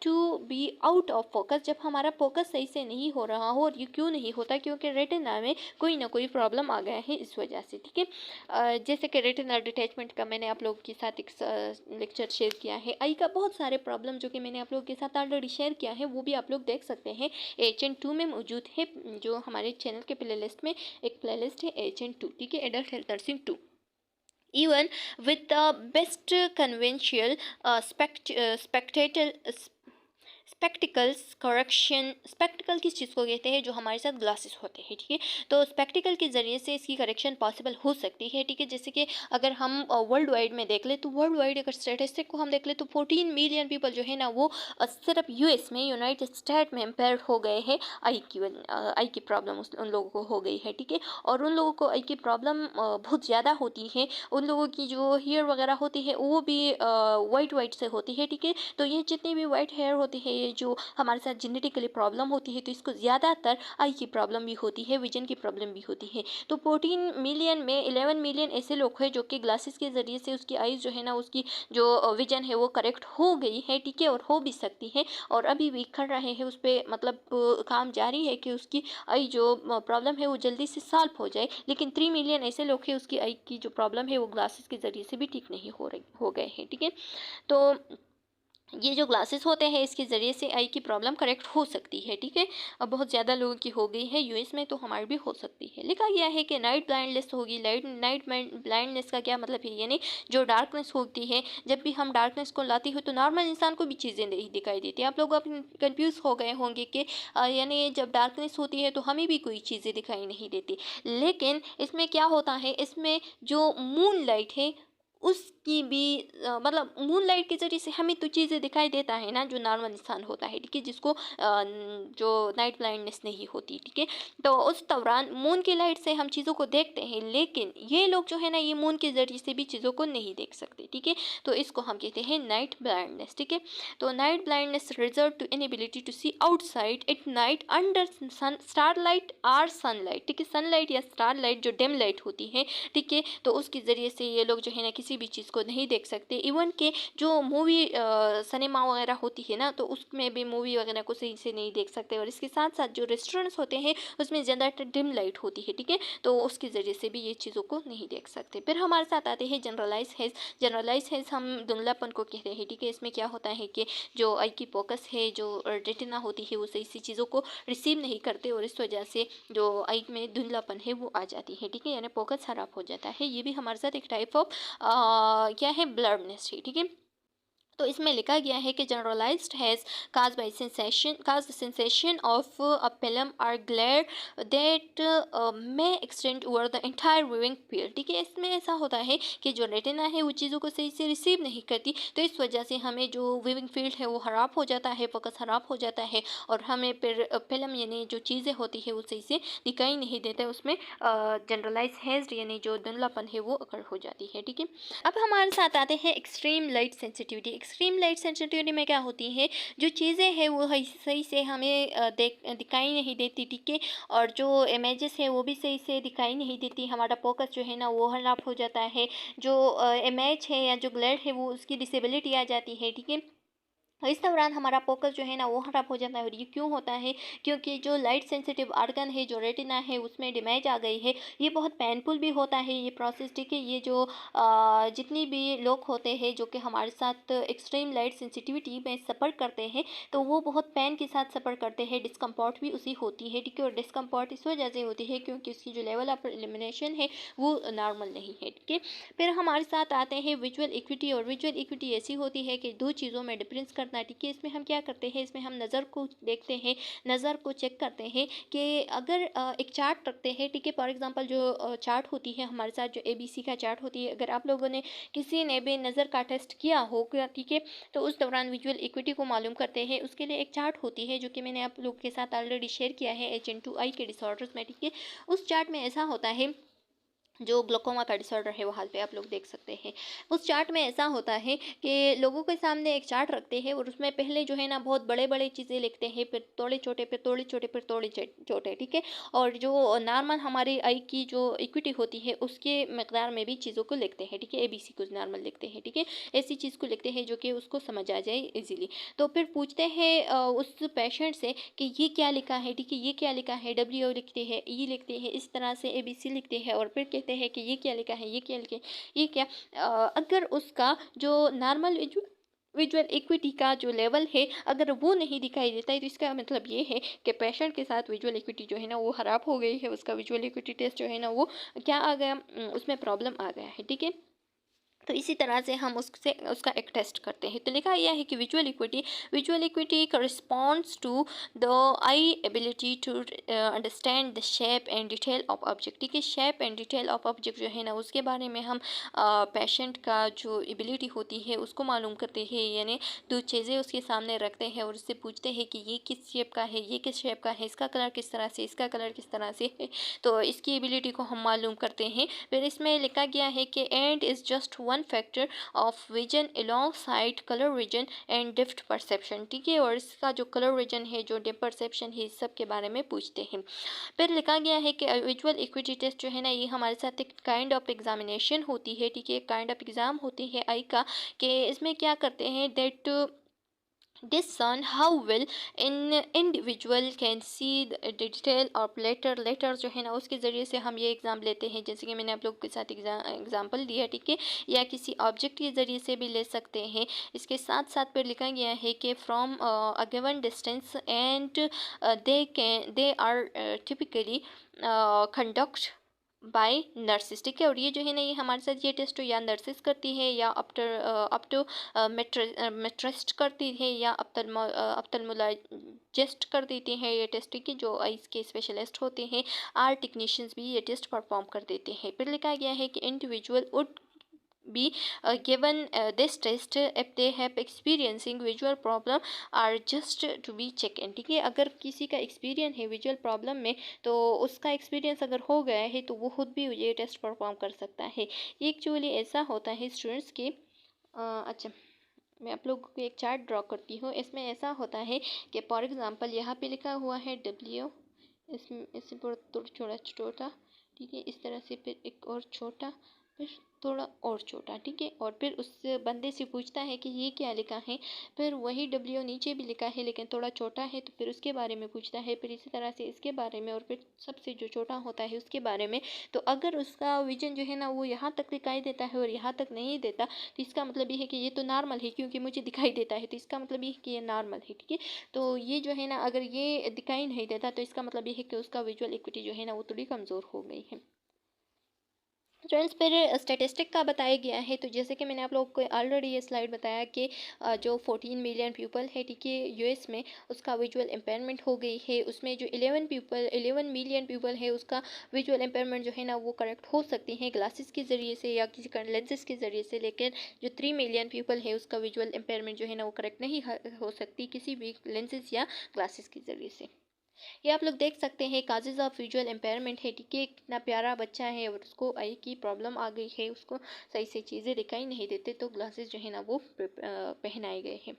to be out of focus, जब हमारा फोकस सही से नहीं हो रहा हो, और ये क्यों नहीं होता, क्योंकि रेटिना में कोई ना कोई प्रॉब्लम आ गया है इस वजह से, ठीक है। जैसे कि रेटिनल डिटैचमेंट का मैंने आप लोगों के साथ एक लेक्चर शेयर किया है, आई का बहुत सारे प्रॉब्लम जो कि मैंने आप लोगों के साथ ऑलरेडी शेयर किया है, वो भी आप लोग देख सकते हैं, HN2 में मौजूद है, जो हमारे चैनल के प्लेलिस्ट में एक प्लेलिस्ट है HN2, ठीक है, adult health nursing 2। Even with the best conventional spectator spectacles correction, spectacled किस चीज़ को कहते हैं, जो हमारे साथ ग्लासेस होते हैं, ठीक है। तो स्पेक्टिकल के ज़रिए से इसकी करेक्शन पॉसिबल हो सकती है, ठीक है। जैसे कि अगर हम वर्ल्ड वाइड में देख ले, तो वर्ल्ड वाइड अगर स्टेटिस्टिक को हम देख ले, तो 14 मिलियन पीपल जो है ना वो सिर्फ यूएस में, यूनाइटेड स्टेट में इम्पेयर हो गए हैं। आई की प्रॉब्लम उन लोगों को हो गई है, ठीक है। और उन लोगों को आई की प्रॉब्लम बहुत ज़्यादा होती है। उन लोगों की जो हेयर वगैरह होती है वो भी वाइट वाइट से होती है, ठीक है। तो ये जितनी भी वाइट हेयर होती है, ये जो हमारे साथ जेनेटिकली प्रॉब्लम होती है, तो इसको ज़्यादातर आई की प्रॉब्लम भी होती है, विजन की प्रॉब्लम भी होती है। तो 14 मिलियन में 11 मिलियन ऐसे लोग हैं जो कि ग्लासेस के ज़रिए से उसकी आईज़ जो है ना, उसकी जो विजन है वो करेक्ट हो गई है, ठीक है, और हो भी सकती है। और अभी भी कर रहे हैं उस पर, मतलब काम जारी है कि उसकी आई जो प्रॉब्लम है वो जल्दी से सॉल्व हो जाए। लेकिन 3 मिलियन ऐसे लोग हैं उसकी आई की जो प्रॉब्लम है वो ग्लासेस के ज़रिए से भी ठीक नहीं हो गए हैं, ठीक है। तो ये जो ग्लासेस होते हैं इसके ज़रिए से आई की प्रॉब्लम करेक्ट हो सकती है, ठीक है। अब बहुत ज़्यादा लोगों की हो गई है यूएस में, तो हमारी भी हो सकती है। लिखा गया है कि नाइट ब्लाइंडनेस होगी। नाइट ब्लाइंडनेस का क्या मतलब है, यानी जो डार्कनेस होती है, जब भी हम डार्कनेस को लाती हो तो नॉर्मल इंसान को भी चीज़ें नहीं दिखाई देती। आप लोग अब कन्फ्यूज़ हो गए होंगे कि यानी जब डार्कनेस होती है तो हमें भी कोई चीज़ें दिखाई नहीं देती। लेकिन इसमें क्या होता है, इसमें जो मून लाइट है उसकी भी मतलब मूनलाइट के ज़रिए से हमें तो चीज़ें दिखाई देता है ना, जो नॉर्मल इंसान होता है, ठीक है, जिसको जो नाइट ब्लाइंडनेस नहीं होती, ठीक है। तो उस दौरान मून की लाइट से हम चीज़ों को देखते हैं, लेकिन ये लोग जो है ना ये मून के ज़रिए से भी चीज़ों को नहीं देख सकते, ठीक है। तो इसको हम कहते हैं नाइट ब्लाइंडनेस, ठीक है। तो night blindness refers to inability to see outside at night under starlight or sunlight, ठीक है। सनलाइट या स्टारलाइट जो डिम लाइट होती है, ठीक है, तो उसके ज़रिए से ये लोग जो है ना किसी भी चीज़ को नहीं देख सकते। इवन के जो मूवी सिनेमा वगैरह होती है ना, तो उसमें भी मूवी वगैरह को सही से नहीं देख सकते। और इसके साथ साथ जो रेस्टोरेंट्स होते हैं उसमें ज़्यादातर डिम लाइट होती है, ठीक है, तो उसके ज़रिए से भी ये चीज़ों को नहीं देख सकते। फिर हमारे साथ आते हैं जनरलाइज हेज। जनरलाइज हेज हम धुंधलापन को कहते हैं, ठीक है। इसमें क्या होता है कि जो आई की फोकस है, जो रेटिना होती है, वो सही से चीज़ों को रिसीव नहीं करते और इस वजह से जो आई में धुंधलापन है वो आ जाती है, ठीक है, यानी फोकस खराब हो जाता है। ये भी हमारे साथ एक टाइप ऑफ क्या है, ब्लडनेस है, ठीक है। तो इसमें लिखा गया है कि generalised haze caused by sensation caused the sensation of a film or glare that may extend over the entire viewing field, ठीक है। इसमें ऐसा होता है कि जो रेटिना है वो चीज़ों को सही से रिसीव नहीं करती, तो इस वजह से हमें जो विविंग फील्ड है वो ख़राब हो जाता है, फोकस ख़राब हो जाता है और हमें फिर फिल्म यानी जो चीज़ें होती है वो सही से दिखाई नहीं देता, उसमें जनरलाइज हेज्ड यानी जो धुंधलापन है वो अकर हो जाती है, ठीक है। अब हमारे साथ आते हैं extreme light sensitivity. Extreme light sensitivity में क्या होती है, जो चीज़ें हैं वो सही से हमें दिखाई नहीं देती, ठीक है, और जो इमेजेस है वो भी सही से दिखाई नहीं देती, हमारा फोकस जो है ना वो खराब हो जाता है, जो इमेज है या जो ग्लेयर है वो उसकी डिसेबिलिटी आ जाती है, ठीक है। इस दौरान हमारा फोकस जो है ना वो खराब हो जाता है। और ये क्यों होता है, क्योंकि जो लाइट सेंसिटिव आर्गन है, जो रेटिना है, उसमें डैमेज आ गई है। ये बहुत पेनफुल भी होता है ये प्रोसेस, ठीक है। ये जो जितनी भी लोग होते हैं जो कि हमारे साथ एक्सट्रीम लाइट सेंसिटिविटी में सफ़र करते हैं, तो वो बहुत पेन के साथ सफ़र करते हैं, डिस्कम्फर्ट भी उसी होती है, ठीक है। और डिस्कम्फर्ट इस वजह से होती है क्योंकि उसकी जो लेवल ऑफ इल्यूमिनेशन है वो नॉर्मल नहीं है, ठीक है। फिर हमारे साथ आते हैं विजुअल इक्विटी। और विजुअल इक्विटी ऐसी होती है कि दो चीज़ों में डिफरेंस करना, ठीक है। इसमें हम क्या करते हैं, इसमें हम नज़र को देखते हैं, नज़र को चेक करते हैं कि अगर एक चार्ट रखते हैं, ठीक है। फॉर एग्जांपल जो चार्ट होती है हमारे साथ, जो एबीसी का चार्ट होती है, अगर आप लोगों ने किसी ने भी नज़र का टेस्ट किया हो, ठीक है, तो उस दौरान विजुअल इक्विटी को मालूम करते हैं। उसके लिए एक चार्ट होती है जो कि मैंने आप लोग के साथ ऑलरेडी शेयर किया है HN2I के डिसऑर्डर्स में, ठीक है। उस चार्ट में ऐसा होता है, जो ग्लोकोमा का डिसऑर्डर है वहाँ पे आप लोग देख सकते हैं। उस चार्ट में ऐसा होता है कि लोगों के सामने एक चार्ट रखते हैं और उसमें पहले जो है ना बहुत बड़े बड़े चीज़ें लिखते हैं, फिर थोड़े छोटे, फिर थोड़े छोटे, फिर थोड़े छोटे, ठीक है। और जो नॉर्मल हमारी आई की जो इक्विटी होती है उसके मकदार में भी चीज़ों को लिखते हैं, ठीक है। ABC को नॉर्मल लिखते हैं, ठीक है। ऐसी चीज़ को लिखते हैं जो कि उसको समझ आ जाए इजीली। तो फिर पूछते हैं उस पेशेंट से कि ये क्या लिखा है, ठीक है, ये क्या लिखा है। WO लिखते हैं, E लिखते हैं, इस तरह से ABC लिखते हैं और फिर कहते हैं कि ये क्या लिखा है, ये क्या लिखे, ये क्या अगर उसका जो नॉर्मल विजुअल इक्विटी का जो लेवल है अगर वो नहीं दिखाई देता है, तो इसका मतलब ये है कि पेशेंट के साथ विजुअल इक्विटी जो है ना वो ख़राब हो गई है, उसका विजुअल इक्विटी टेस्ट जो है ना वो क्या आ गया, उसमें प्रॉब्लम आ गया है, ठीक है। तो इसी तरह से हम उससे उसका एक टेस्ट करते हैं। तो लिखा गया है कि visual acuity corresponds to the eye ability to understand the shape and detail of object. ठीक है, shape and detail of object जो है ना उसके बारे में हम पेशेंट का जो एबिलिटी होती है उसको मालूम करते हैं, यानी दो चीज़ें उसके सामने रखते हैं और उससे पूछते हैं कि ये किस शेप का है, ये किस शेप का है, इसका कलर किस तरह से, इसका कलर किस तरह से है। तो इसकी एबिलिटी को हम मालूम करते हैं। फिर इसमें लिखा गया है कि and is just one factor of vision alongside colour vision and depth perception. ठीक है, और इसका जो कलर विजन है, जो डेप्थ परसेप्शन है, इस सब के बारे में पूछते हैं। फिर लिखा गया है कि विजुअल इक्विटी टेस्ट जो है ना ये हमारे साथ एक काइंड ऑफ एग्जामिनेशन होती है। ठीक है, काइंड ऑफ एग्जाम होती है आई का, कि इसमें क्या करते हैं that discern how well in individual can see the detail of letter जो है ना उसके ज़रिए से हम ये एग्ज़ाम लेते हैं, जैसे कि मैंने आप लोगों के साथ एग्जाम्पल दिया। ठीक है, या किसी ऑब्जेक्ट के ज़रिए से भी ले सकते हैं। इसके साथ साथ पर लिखा गया है कि from a given distance and they are typically conduct by nurses. ठीक है, और ये जो है ना ये हमारे साथ ये टेस्ट या नर्सिस करती है या अप टू मेट्रिस्ट करती है या अप्थल्मोलॉजिस्ट कर देते हैं ये टेस्ट। ठीक है, जो आइज़ के स्पेशलिस्ट होते हैं, आर टेक्नीशियंस भी ये टेस्ट परफॉर्म कर देते हैं। फिर लिखा गया है कि individual would be given this test if they have experiencing visual problem are just to be check in। ठीक है, अगर किसी का एक्सपीरियंस है विजुअल प्रॉब्लम में तो उसका एक्सपीरियंस अगर हो गया है तो वो खुद भी ये टेस्ट परफॉर्म कर सकता है। ये एक्चुअली ऐसा होता है स्टूडेंट्स के अच्छा, मैं आप लोगों को एक चार्ट ड्रॉ करती हूँ। इसमें ऐसा होता है कि फॉर एग्ज़ाम्पल यहाँ पे लिखा हुआ है डब्ल्यू, इसमें इससे थोड़ा छोटा। ठीक है, इस तरह से फिर एक और छोटा, फिर थोड़ा और छोटा। ठीक है, और फिर उस बंदे से पूछता है कि ये क्या लिखा है, फिर वही डब्ल्यू नीचे भी लिखा है लेकिन थोड़ा छोटा है, तो फिर उसके बारे में पूछता है, फिर इसी तरह से इसके बारे में, और फिर सबसे जो छोटा होता है उसके बारे में। तो अगर उसका विजन जो है ना वो यहाँ तक दिखाई देता है और यहाँ तक नहीं देता, तो इसका मतलब ये है कि ये तो नॉर्मल है, क्योंकि मुझे दिखाई देता है तो इसका मतलब ये है कि ये नॉर्मल है। ठीक है, तो ये जो है ना अगर ये दिखाई नहीं देता तो इसका मतलब ये है कि उसका विजुअल इक्विटी जो है ना वो थोड़ी कमज़ोर हो गई है। फ्रेंड्स, फिर स्टैटिस्टिक का बताया गया है। तो जैसे कि मैंने आप लोगों को ऑलरेडी ये स्लाइड बताया कि जो 14 मिलियन पीपल है, ठीक है, यूएस में, उसका विजुअल इम्पेयरमेंट हो गई है। उसमें जो 11 मिलियन पीपल है उसका विजुअल इम्पेयरमेंट जो है ना वो करेक्ट हो सकती है ग्लासेस के ज़रिए से या किसी लेंसेज के ज़रिए से, लेकिन जो 3 मिलियन पीपल है उसका विजुअल इम्पेयरमेंट जो है ना वो करेक्ट नहीं हो सकती किसी भी लेंसेज या ग्लासेस के ज़रिए से। ये आप लोग देख सकते हैं काजेज ऑफ विजुअल इम्पेयरमेंट है। ठीक है, कितना प्यारा बच्चा है और उसको आई की प्रॉब्लम आ गई है, उसको सही से चीज़ें दिखाई नहीं देते तो ग्लासेस जो है ना वो पहनाए गए हैं।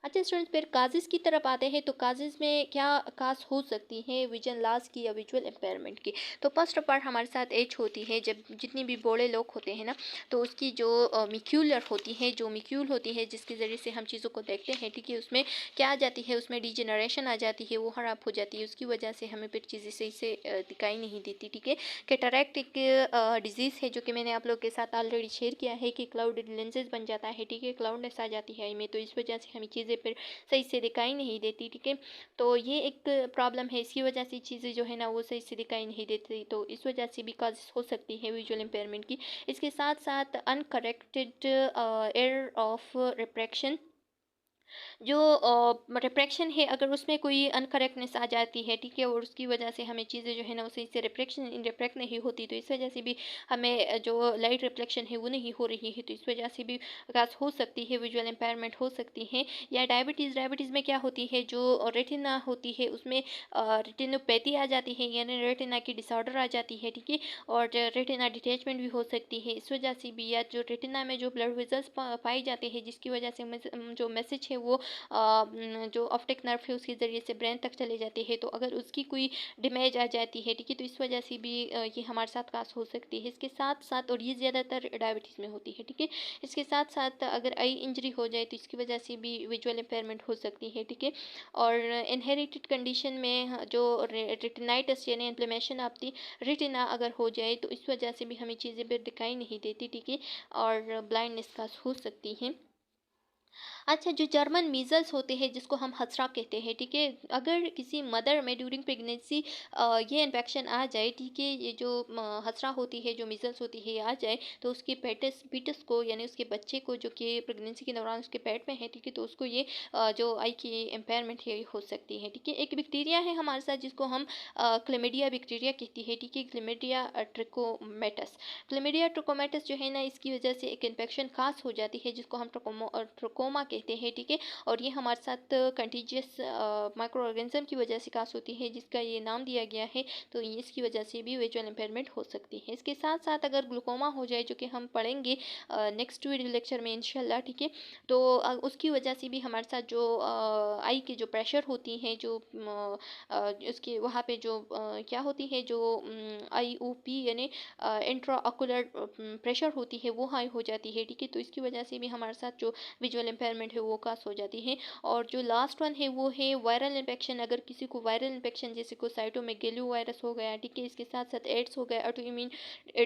अच्छा स्टूडेंट्स, फिर काजेज़ की तरफ आते हैं। तो काजेज़ में क्या काज हो सकती है विजन लॉस की या विजुअल इम्पेयरमेंट की। तो फर्स्ट ऑफ ऑल हमारे साथ एज होती है, जब जितनी भी बूढ़े लोग होते हैं ना तो उसकी जो मिक्यूलर होती है, जो मिक्यूल होती है जिसके ज़रिए से हम चीज़ों को देखते हैं, ठीक है, उसमें क्या आ जाती है, उसमें डिजेनरेशन आ जाती है, वो ख़राब हो जाती है। उसकी वजह से हमें फिर चीज़ें सही से दिखाई नहीं देती। ठीक है, कैटरैक्ट एक डिजीज़ है जो कि मैंने आप लोग के साथ ऑलरेडी शेयर किया है कि क्लाउडेड लेंसेज बन जाता है। ठीक है, क्लाउडनेस आ जाती है आई में, तो इस वजह से हमें चीज़ें फिर सही से दिखाई नहीं देती। ठीक है, तो ये एक प्रॉब्लम है, इसकी वजह से चीज़ें जो है ना वो सही से दिखाई नहीं देती, तो इस वजह से भी काज हो सकती है विजुअल इम्पेयरमेंट की। इसके साथ साथ अनकरेक्टेड एरर ऑफ रिफ्रैक्शन, जो रिफ्रैक्शन है अगर उसमें कोई अनकरेक्टनेस आ जाती है, ठीक है, और उसकी वजह से हमें चीज़ें जो है ना वो सही से रिफ्रैक्ट नहीं होती, तो इस वजह से भी हमें जो लाइट रिफ्लेक्शन है वो नहीं हो रही है, तो इस वजह से भी काज हो सकती है, विजुअल इम्पेयरमेंट हो सकती है। या डायबिटीज़ में क्या होती है, जो रेटिना होती है उसमें रेटिनोपैथी आ जाती है, यानी रेटिना की डिसऑर्डर आ जाती है। ठीक है, और रेटिना डिटैचमेंट भी हो सकती है इस वजह से भी, या जो रेटिना में जो ब्लड वेजल्स पाए जाते हैं जिसकी वजह से जो मैसेज है वो जो ऑप्टिक नर्व है उसके ज़रिए से ब्रेन तक चले जाती है, तो अगर उसकी कोई डैमेज आ जाती है, ठीक है, तो इस वजह से भी ये हमारे साथ काज हो सकती है। इसके साथ साथ, और ये ज़्यादातर डायबिटीज़ में होती है, ठीक है, इसके साथ साथ अगर आई इंजरी हो जाए तो इसकी वजह से भी विजुअल इम्पेयरमेंट हो सकती है। ठीक है, और इनहेरिटेड कंडीशन में जो रेटिनाइटिस यानी इन्फ्लेमेशन ऑफ द रेटिना अगर हो जाए तो इस वजह से भी हमें चीज़ें फिर दिखाई नहीं देती। ठीक है, और ब्लाइंडनेस का हो सकती है। अच्छा, जो जर्मन मीज़ल्स होते हैं जिसको हम खसरा कहते हैं, ठीक है? अगर किसी मदर में ड्यूरिंग प्रेगनेंसी ये इन्फेक्शन आ जाए, ठीक है? ये जो खसरा होती है, जो मीज़ल्स होती है, ये आ जाए, तो उसके पेटस फीटस को यानी उसके बच्चे को जो कि प्रेगनेंसी के दौरान उसके पेट में है, ठीक है? तो उसको ये जो आई की इम्पेयरमेंट है, ये हो सकती है, ठीक है? एक बैक्टीरिया है हमारे साथ जिसको हम क्लैमिडिया बैक्टीरिया कहती है, ठीक है? क्लैमिडिया ट्रिकोमेटस। क्लैमिडिया ट्रिकोमेटस जो है ना, इसकी वजह से एक इन्फेक्शन खास हो जाती है जिसको हम ट्रोकोमा कहते हैं, ठीक है? और ये हमारे साथ कंटीजियस माइक्रो ऑर्गेनिज्म की वजह से खास होती है जिसका ये नाम दिया गया है। तो ये इसकी वजह से भी विजुअल इम्पेयरमेंट हो सकती है। इसके साथ साथ अगर ग्लूकोमा हो जाए, जो कि हम पढ़ेंगे नेक्स्ट वीडियो लेक्चर में इंशाल्लाह, ठीक है? तो उसकी वजह से भी हमारे साथ जो आई की जो प्रेशर होती हैं, जो उसके वहाँ पे जो क्या होती है, जो IOP यानी इंट्रा ऑकुलर प्रेशर होती है, वो हाई हो जाती है, ठीक है? तो इसकी वजह से भी हमारे साथ जो विजुअल इम्पेयरमेंट है वो कास हो जाती है। और जो लास्ट वन है वो है वायरल इन्फेक्शन। अगर किसी को वायरल इन्फेक्शन जैसे को साइटोमेगेलो वायरस हो गया, ठीक है? इसके साथ साथ एड्स हो गया, ऑटो इम्यून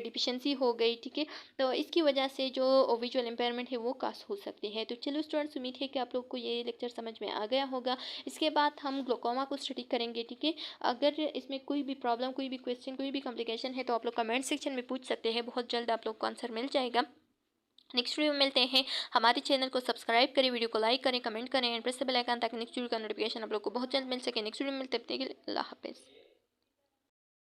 डिफिशियंसी हो गई, ठीक है? तो इसकी वजह से जो विजुअल इम्पेयरमेंट है वो कास हो सकती है। तो चलो स्टूडेंट्स, उम्मीद है कि आप लोग को ये लेक्चर समझ में आ गया होगा। इसके बाद हम ग्लोकोमा को स्टडी करेंगे, ठीक है? अगर इसमें कोई भी प्रॉब्लम, कोई भी क्वेश्चन, कोई भी कॉम्प्लिकेशन है तो आप लोग कमेंट सेक्शन में पूछ सकते हैं। बहुत जल्द आप लोग को आंसर मिल जाएगा। नेक्स्ट वीडियो में मिलते हैं। हमारे चैनल को सब्सक्राइब करें, वीडियो को लाइक करें, कमेंट करें and press the bell icon ताकि नेक्स्ट वीडियो का नोटिफिकेशन आप लोग को बहुत जल्द मिल सके। नेक्स्ट वीडियो में मिलते हैं, तब तक के लिए अल्लाह हाफिज़।